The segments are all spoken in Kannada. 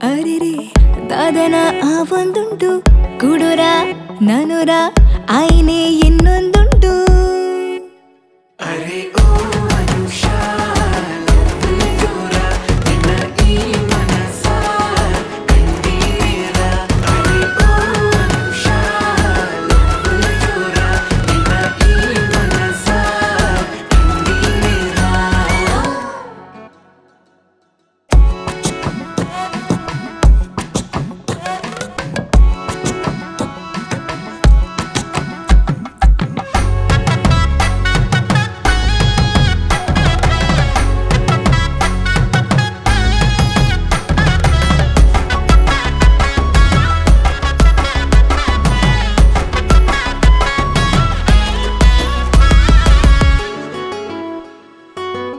ಅರೆರೆ ದಾದನ ಆ ಒಂದುಂಟು ಕುಡುರ ನನುರ ಆಯ್ನೆ ಇನ್ನೊಂದುಂಟು ಅರೆ ಓ ಅನುಷಾ ಜೋರ ನಿನ್ನ ಈ ಮನಸ ಕಂಡೀರ ಅರೆ ಓ ಅನುಷಾ ಜೋರ ನಿನ್ನ ಈ ಮನಸ ಕಂಡೀರ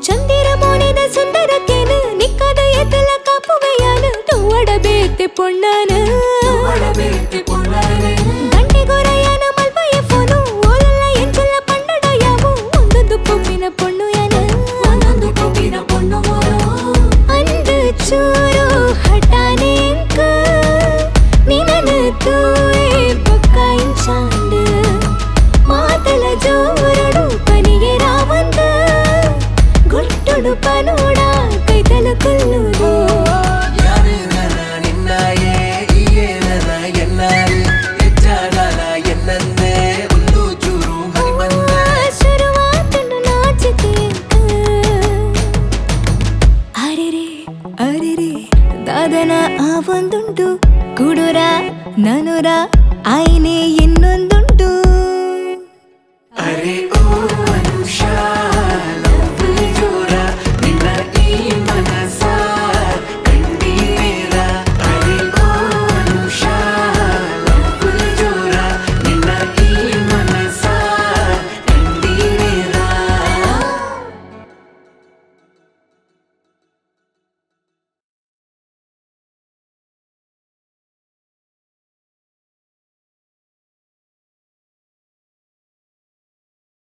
ಚಂದಿರ ಮೋನಿದ ಸುಂದರಕ್ಕೇನು ನಿಕ್ಕದ ಎದ್ದಲ ಕಾಪುವೆಯಾನು ತೂವಡಬೇತೆ ಪೊಣ್ಣಾನು ಗಂಟೆಗೊರೆಯನ ಮಲ್ಪಯ ಫೋನು ಓಲಲ್ಲ ಎಂಚಲ್ಲ ಪಂಡಡ ಯಾವು ಒಂದೊಂದು ಕೊಮ್ಮಿನ ಪೊಣ್ಣು ಯಾನು ಅಂದು ಚೂರು ಹಠಾನೆ ಎಂಕ ನಿನನು ತೂಯೆ ಪಕ್ಕ ಇಂಚಾಂಡು ಮಾತಲ ಜೋರಡು ಕನಿಗೆ ರಾವಂದ ಗುಟ್ಟುಡು ಪನೋಡ ಕೈತಲು ಕೊಲ್ಲುದು ನಿನ್ನಾಯೇ ಈಯೇ ನನ ಎನ್ನಾರೆ ಹೆಚ್ಚಾಗಲ ಎನ್ನಂದೆ ಹುಲ್ಲು ಚೂರು ಮರಿಬಂದ ಶುರುವಾತುಂಡು ನಾಚಿಕೆ ಅರೆರೆ ಅರೆರೆ ದಾದನ ಆ ಒಂದುಂಟು ಕುಡುರ ನನುರ ಆಯ್ನೆ ಇನ್ನೊಂದು